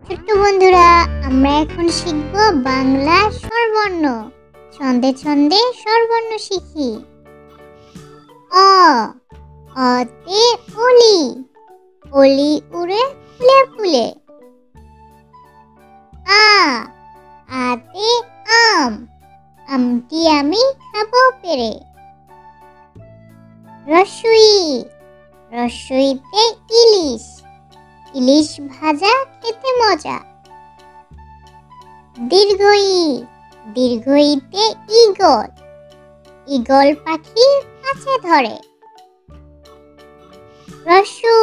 ছোট্ট বন্ধুরা, আমরা এখন শিখব বাংলা স্বরবর্ণ। ছন্দে ছন্দে স্বরবর্ণ শিখি। অ, অতে অলি, অলি উড়ে ফুলে ফুলে। আ, আতে আম, আমটি আমি খাবো পেরে। রসুই, রসুইতে ইলিশ, ইলিশ ভাজা খেতে মজা। দীর্ঘই, দীর্ঘইতে ঈগল, ঈগল পাখি কাছে ধরে। রসু,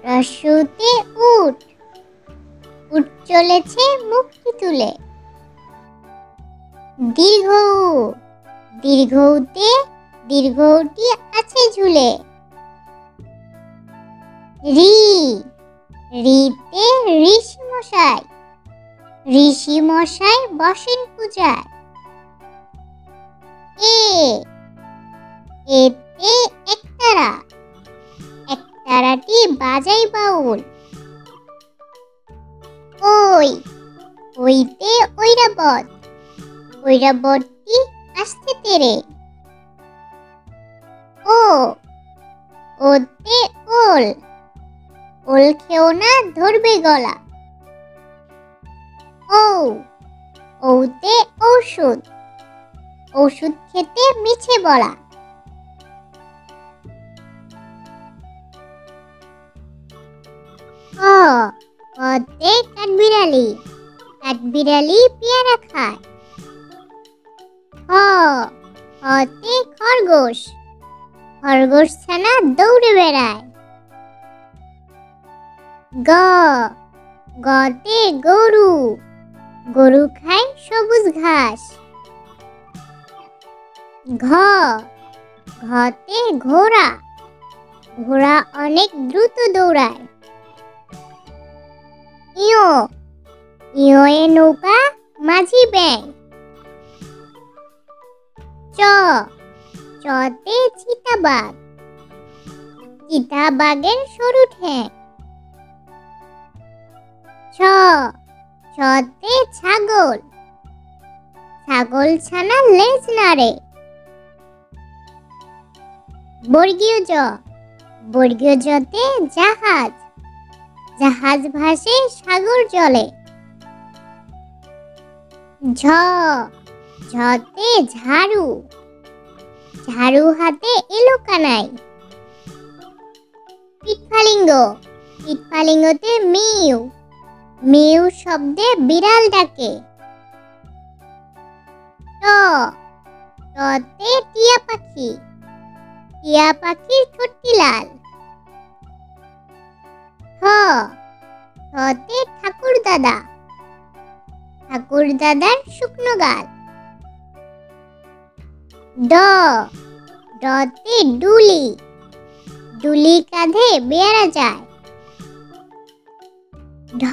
রসুতে উট, উট চলেছে মুখটি তুলে। দীর্ঘ, দীর্ঘতে দীর্ঘটি আছে ঝুলে। রি, রিতে ঋষি মশাই, ঋষি মশাই বসেন পূজায়। এ, এতে একতারা, একতারাটি বাজাই বাউল। ওই, ওইতে ঐরাবত, ঐরাবতটি আসতে তেরে। ও, ওতে ওল, ওল খেও না ধরবে গলা। ও, ওতে ঔষধ, ওষুধ খেতে মিছে বলা। ক, কতে কাঠবিড়ালি, কাঠবিড়ালি পেয়ারা খায়। খ, খতে খরগোশ, খরগোশ ছানা দৌড়ে বেড়ায়। গ, গতে গরু, গরু খায় সবুজ ঘাস। ঘ, ঘতে ঘোড়া, ঘোড়া অনেক দ্রুত দৌড়ায়। ইয়, ইয়ে নৌকা মাঝি ব্যাঙ। চ, চতে চিতাবাঘ, চিতাবাঘের সরু ঠ্যাং। ছ, ছতে ছাগল, ছাগল ছানা লেজ নাড়ে। বর্গীয় জ, বর্গীয় জতে জাহাজ, জাহাজ ভাসে সাগর জলে। ঝ, ঝতে ঝাড়ু, ঝাড়ু হাতে এলো কানাই। পিঠফালিঙ্গ, পিঠফালিঙ্গতে মিউ, মিউ শব্দে বিড়াল ডাকে। ট, টতে টিয়া পাখি, টিয়া পাখির ঠোঁটটি লাল। ঠ, ঠতে ঠাকুর দাদা, ঠাকুর দাদার শুকনো গাল। ড, ডতে ডুলি, ডুলি কাঁধে বেড়া যায়। ঢ,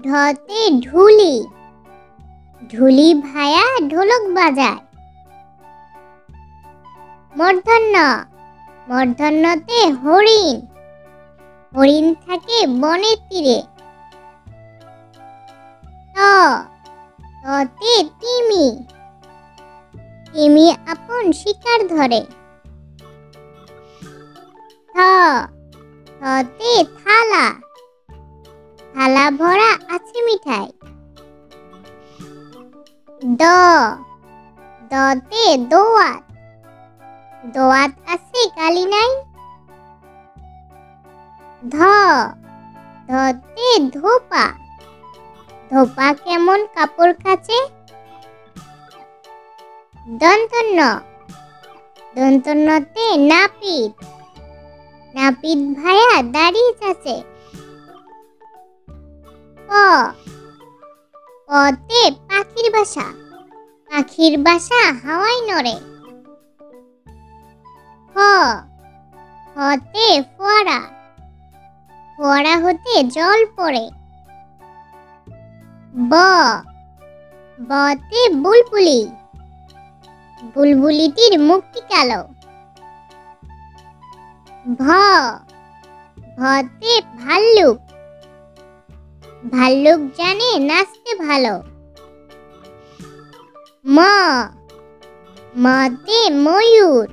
ঢতে ঢুলি, ঢুলি ভায়া ঢোলক বাজায়। মূর্ধন্য, মূর্ধন্যতে হরিণ, হরিণ থাকে বনের তীরে। ত, ততে তিমি, তিমি আপন শিকার ধরে। থ, থতে থালা, থালা ভরা আছে মিঠাই। দ, দতে দোয়াত, দোয়াত আছে কালি নাই। ধ, ধতে ধোপা, ধোপা কেমন কাপড় কাচে। দন্তন্য, দন্তন্যতে নাপিত, নাপিত ভায়া দাড়ি চাচে। প, পতে পাখির বাসা, পাখির বাসা হাওয়ায় নড়ে। খ, খতে ফোয়ারা, ফোয়ারা হতে জল পড়ে। ব, বতে বুলবুলি, বুলবুলিটির মুখটি কালো। ভ, ভতে ভাল্লুক, ভাল্লুক জানে নাচতে ভালো। ম মতে ময়ূর,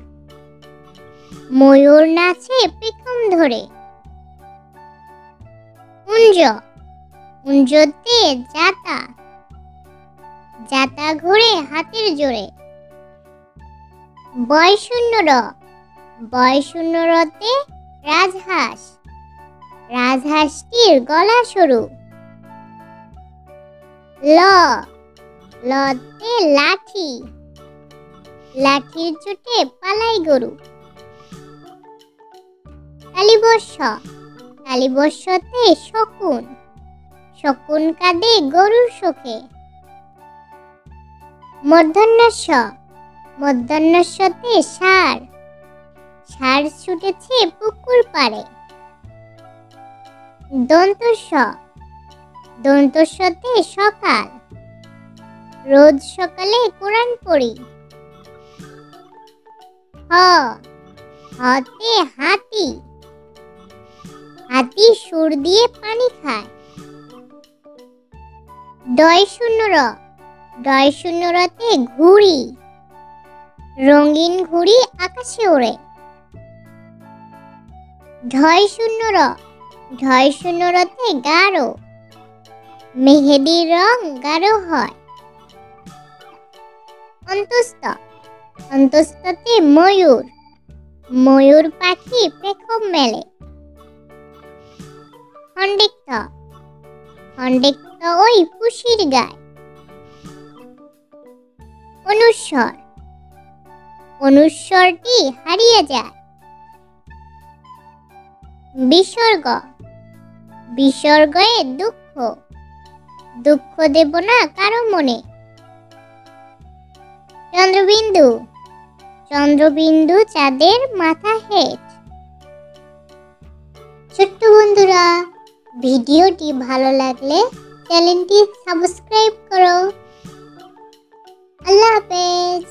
ময়ূর নাচে পেখম ধরে। কুঞ্জ, কুঞ্জতে জাতা, জাতা ঘুরে হাতের জোরে। বয় শূন্য র, বয় শূন্য রতে রাজহাঁস, রাজহাঁসটির গলা সরু। ল, লতে লাঠি, লাঠির চোটে পালাই গরু। তালিবস্য, তালিবস্যতে শকুন, শকুন কাঁদে গরুর শোকে। মূর্ধন্যস্য, মূর্ধন্যস্যতে ষাঁড়, ষাঁড় ছুটেছে পুকুর পাড়ে। দন্তস্য, দন্তস্যতে সকাল, রোজ সকালে কোরআন পড়ি। হ, হতে হাতি, হাতি সুর দিয়ে পানি খায়। ডয় শূন্য র, ডয় শূন্য রতে ঘুড়ি, রঙিন ঘুড়ি আকাশে ওড়ে। ঢয় শূন্য র, ঢয় শূন্য রতে গাঢ়, মেহেদির রং গাঢ় হয়। অন্তস্থ, অন্তস্থতে ময়ূর, ময়ূর পাখি পেখম মেলে। খণ্ডিক্ত, খণ্ডিক্ত ওই পুষির গায়। অনুস্বর, অনুস্বরটি হারিয়ে যায়। বিসর্গ, বিসর্গয়ে দুঃখ, দুঃখ দেব না কারো মনে। চন্দ্রবিন্দু, চন্দ্রবিন্দু চাঁদের মাথা হেট। ছোট্ট বন্ধুরা, ভিডিওটি ভালো লাগলে চ্যানেলটি সাবস্ক্রাইব করো। আল্লাহ হাফেজ।